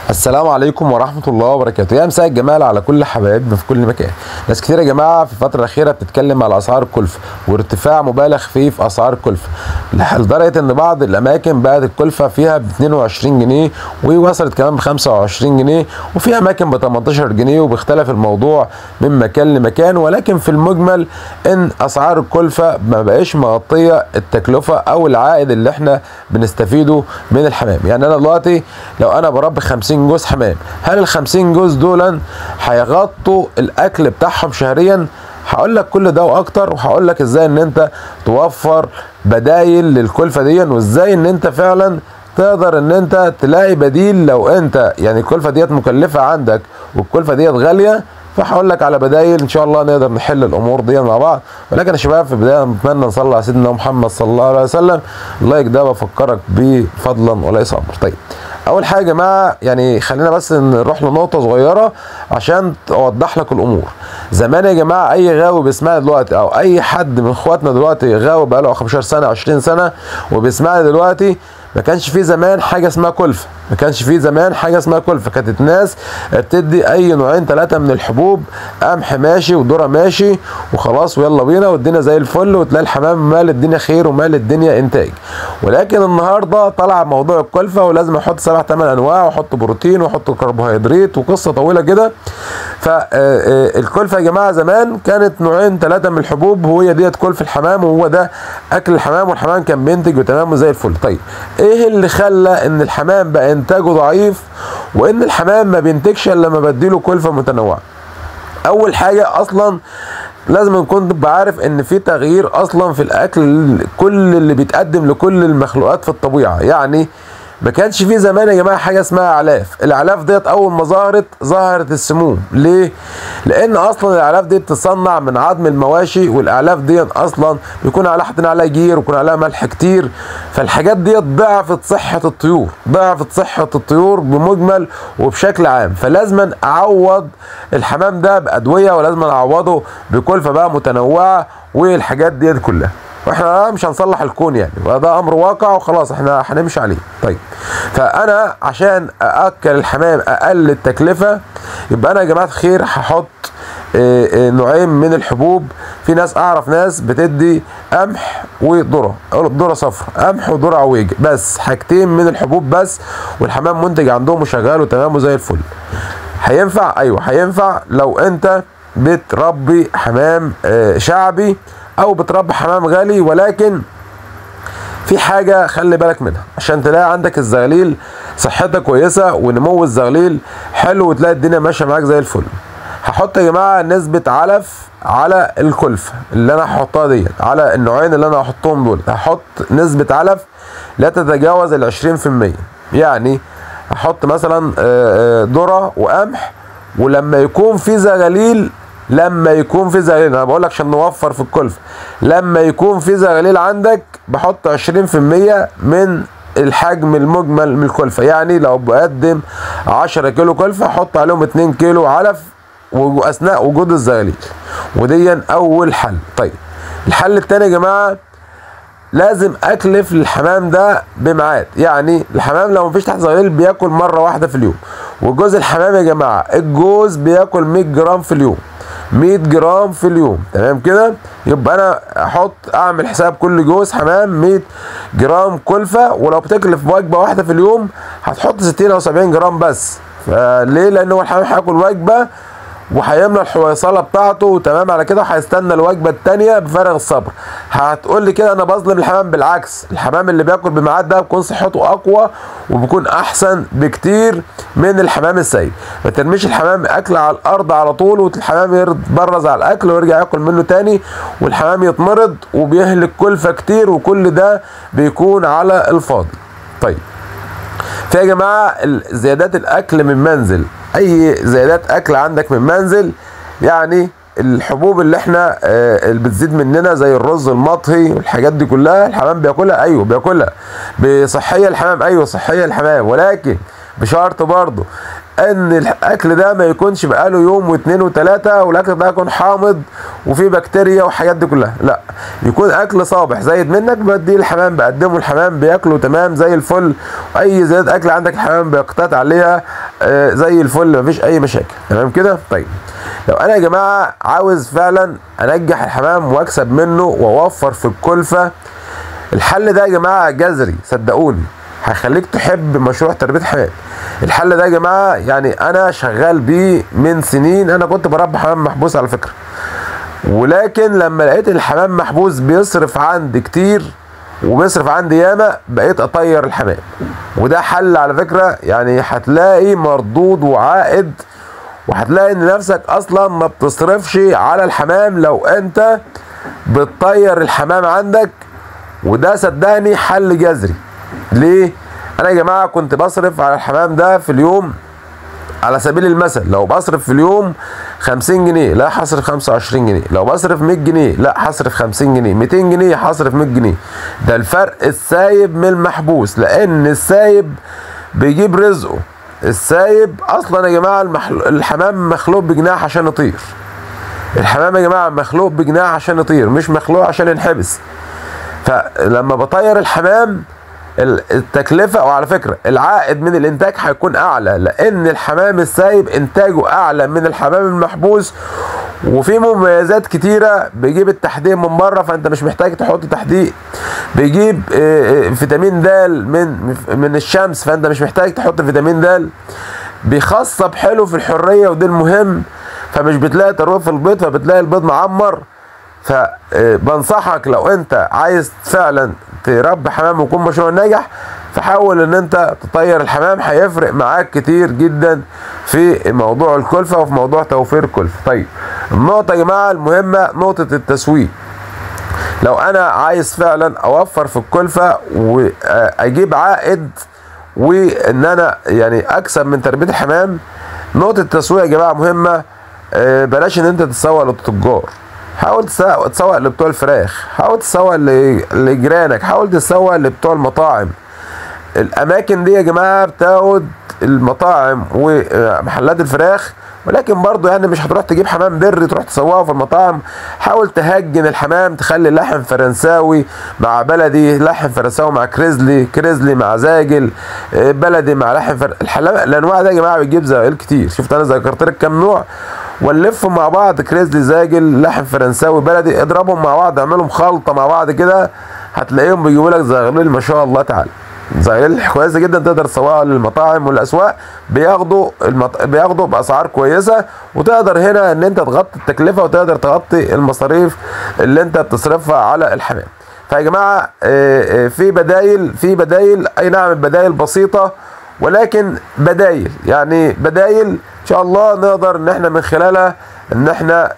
السلام عليكم ورحمة الله وبركاته. يا مساء الجمال على كل حبايبنا في كل مكان. ناس كتير يا جماعة في الفترة الأخيرة بتتكلم على أسعار الكلفة وارتفاع مبالغ فيه في أسعار الكلفة، لدرجة إن بعض الأماكن بقت الكلفة فيها ب 22 جنيه ووصلت كمان ب 25 جنيه، وفي أماكن ب 18 جنيه، وبيختلف الموضوع من مكان لمكان، ولكن في المجمل إن أسعار الكلفة ما بقاش مغطية التكلفة أو العائد اللي إحنا بنستفيده من الحمام. يعني أنا دلوقتي لو أنا بربي 50 جوز حمام، هل ال 50 جوز دول هيغطوا الاكل بتاعهم شهريا؟ هقول لك كل ده واكتر، وهقول لك ازاي ان انت توفر بدايل للكلفه دي، وازاي ان انت فعلا تقدر ان انت تلاقي بديل لو انت يعني الكلفه ديت مكلفه عندك والكلفه ديت غاليه. فهقول لك على بدايل ان شاء الله نقدر نحل الامور دي مع بعض. ولكن يا شباب في البدايه نتمنى نصلي على سيدنا محمد صلى الله عليه وسلم. اللايك ده بفكرك بيه فضلا وليس امر. طيب اول حاجه يا جماعه يعني خلينا بس نروح لنقطه صغيره عشان اوضح لك الامور. زمان يا جماعه اي غاوي بيسمعني دلوقتي او اي حد من اخواتنا دلوقتي غاوي بقاله 15 سنه 20 سنه وبيسمعني دلوقتي، ما كانش في زمان حاجه اسمها كلفه، ما كانش في زمان حاجه اسمها كلفه. كانت الناس بتدي اي نوعين ثلاثه من الحبوب، قمح ماشي وذره ماشي وخلاص ويلا بينا والدنيا زي الفل، وتلاقي الحمام مال الدنيا خير ومال الدنيا انتاج. ولكن النهارده طلع موضوع الكلفه ولازم احط 7 8 انواع واحط بروتين واحط كربوهيدرات وقصه طويله كده. فالكلفه يا جماعه زمان كانت نوعين ثلاثه من الحبوب، وهي ديت كلفه الحمام، وهو ده اكل الحمام، والحمام كان بينتج وتمام وزي الفل. طيب ايه اللي خلى ان الحمام بقى انتاجه ضعيف وان الحمام ما بينتجش الا لما بديله كلفه متنوعه؟ اول حاجه اصلا لازم نكون تبقى عارف ان في تغيير اصلا في الاكل كل اللي بيتقدم لكل المخلوقات في الطبيعه. يعني ما كانش في زمان يا جماعه حاجه اسمها اعلاف. الاعلاف ديت اول ما ظهرت السموم. ليه؟ لان اصلا الاعلاف دي بتصنع من عظم المواشي، والاعلاف دي اصلا بيكون عليها حاطين عليها جير ويكون عليها ملح كتير، فالحاجات ديت ضعفت صحه الطيور، ضعفت صحه الطيور بمجمل وبشكل عام. فلازم اعوض الحمام ده بادويه، ولازم اعوضه بكلفه بقى متنوعه والحاجات ديت كلها. واحنا مش هنصلح الكون يعني، وده امر واقع وخلاص احنا هنمشي عليه. طيب فانا عشان ااكل الحمام اقل التكلفه، يبقى انا يا جماعه الخير هحط نوعين من الحبوب. في ناس اعرف ناس بتدي قمح وذره صفراء، قمح وذره عويج، بس حاجتين من الحبوب بس، والحمام منتج عندهم وشغال وتمام وزي الفل. هينفع؟ ايوه هينفع لو انت بتربي حمام شعبي او بتربي حمام غالي. ولكن في حاجه خلي بالك منها عشان تلاقي عندك الزغليل صحتها كويسه ونمو الزغليل حلو وتلاقي الدنيا ماشيه معاك زي الفل. هحط يا جماعه نسبه علف على الكلفه اللي انا هحطها ديت، على النوعين اللي انا هحطهم دول هحط نسبه علف لا تتجاوز ال 20%. يعني هحط مثلا ذره وقمح، ولما يكون في زغاليل، انا بقول لك عشان نوفر في الكلفه، لما يكون في زغاليل عندك بحط 20% من الحجم المجمل من الكلفه. يعني لو بقدم 10 كيلو كلفه احط عليهم 2 كيلو علف واثناء وجود الزغاليل، ودي اول حل. طيب الحل الثاني يا جماعه، لازم اكلف الحمام ده بميعاد. يعني الحمام لو مفيش تحت زغاليل بياكل مره واحده في اليوم، وجوز الحمام يا جماعه الجوز بياكل 100 جرام في اليوم، 100 جرام في اليوم، تمام كده؟ يبقى انا اعمل حساب كل جوز حمام 100 جرام كلفه، ولو بتكلف وجبه واحده في اليوم هتحط 60 او 70 جرام بس. ليه؟ لان هو الحمام هياكل وجبه وهيملى الحويصله بتاعته وتمام على كده، وهيستنى الوجبه الثانيه بفارغ الصبر. هتقول لي كده انا بظلم الحمام. بالعكس، الحمام اللي بياكل بميعاد ده بيكون صحته اقوى وبيكون احسن بكتير من الحمام السيء. ما ترميش الحمام اكل على الارض على طول والحمام يتبرز على الاكل ويرجع ياكل منه تاني والحمام يتمرض وبيهلك كلفه كتير، وكل ده بيكون على الفاضي. طيب في يا جماعه زيادات الاكل من منزل، اي زيادات اكل عندك من منزل، يعني الحبوب اللي احنا اللي بتزيد مننا زي الرز المطهي والحاجات دي كلها الحمام بياكلها. ايوه بياكلها بصحيه الحمام، ايوه صحيه الحمام، ولكن بشرط برضه ان الاكل ده ما يكونش بقاله يوم واثنين وثلاثه والاكل ده يكون حامض وفيه بكتيريا والحاجات دي كلها. لا، يكون اكل صابح زايد منك بديه الحمام، بقدمه الحمام بياكله تمام زي الفل. اي زيادة اكل عندك الحمام بيقتات عليها زي الفل مفيش اي مشاكل. تمام كده. طيب لو انا يا جماعه عاوز فعلا انجح الحمام واكسب منه واوفر في الكلفه، الحل ده يا جماعه جذري صدقوني، هيخليك تحب مشروع تربيه الحمام. الحل ده يا جماعه يعني انا شغال بيه من سنين، انا كنت بربي حمام محبوس على فكره، ولكن لما لقيت الحمام محبوس بيصرف عندي كتير وبيصرف عندي ياما، بقيت اطير الحمام. وده حل على فكره، يعني هتلاقي مردود وعائد، وهتلاقي ان نفسك اصلا ما بتصرفش على الحمام لو انت بتطير الحمام عندك. وده صدقني حل جذري. ليه؟ انا يا جماعه كنت بصرف على الحمام ده في اليوم، على سبيل المثل لو بصرف في اليوم 50 جنيه لا هصرف 25 جنيه، لو بصرف 100 جنيه لا هصرف 50 جنيه، 200 جنيه هصرف 100 جنيه. ده الفرق السايب من المحبوس، لان السايب بيجيب رزقه. السايب اصلا يا جماعه الحمام مخلوق بجناح عشان يطير. الحمام يا جماعه مخلوق بجناح عشان يطير، مش مخلوق عشان ينحبس. فلما بطير الحمام التكلفه، وعلى فكره العائد من الانتاج هيكون اعلى، لان الحمام السايب انتاجه اعلى من الحمام المحبوس، وفي مميزات كتيره. بيجيب التحديق من بره فانت مش محتاج تحط تحديق، بيجيب فيتامين د من الشمس فانت مش محتاج تحط فيتامين د، بيخصب حلو في الحريه ودي المهم، فمش بتلاقي ترويج في البيض، فبتلاقي البيض معمر. فبنصحك لو انت عايز فعلا تربي حمام ويكون مشروع ناجح، فحاول ان انت تطير الحمام، هيفرق معاك كتير جدا في موضوع الكلفه وفي موضوع توفير الكلفه. طيب النقطه يا جماعه المهمه نقطه التسويق. لو انا عايز فعلا اوفر في الكلفه واجيب عائد وان انا يعني اكسب من تربيه الحمام، نقطه التسويق يا جماعه مهمه. بلاش ان انت تسوق للتجار، حاول تسوق لبتوع الفراخ، حاول تسوق لجيرانك، حاول تسوق لبتوع المطاعم. الاماكن دي يا جماعه بتاخد المطاعم ومحلات الفراخ، ولكن برضه يعني مش هتروح تجيب حمام بري تروح تسوقه في المطاعم. حاول تهجن الحمام، تخلي لحم فرنساوي مع بلدي، لحم فرنساوي مع كريزلي مع زاجل، بلدي مع لحم الانواع ده يا جماعه بتجيب زغاليل كتير. شفت انا ذكرت لك كام نوع، ونلفهم مع بعض، كريزلي زاجل لحم فرنساوي بلدي، اضربهم مع بعض، اعملهم خلطه مع بعض كده، هتلاقيهم بيجيبوا لك زغاليل ما شاء الله تعالى، زغاليل كويسه جدا تقدر تسوقها للمطاعم والاسواق، بياخدوا باسعار كويسه، وتقدر هنا ان انت تغطي التكلفه وتقدر تغطي المصاريف اللي انت بتصرفها على الحمام. فيا جماعه في بدايل اي نعم البدايل بسيطه، ولكن بدايل ان شاء الله نقدر ان احنا من خلالها ان احنا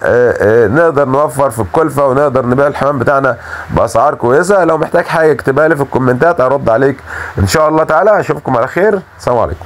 نقدر نوفر في الكلفه ونقدر نبيع الحمام بتاعنا باسعار كويسه. لو محتاج حاجه اكتبها لي في الكومنتات ارد عليك ان شاء الله تعالى. اشوفكم على خير، السلام عليكم.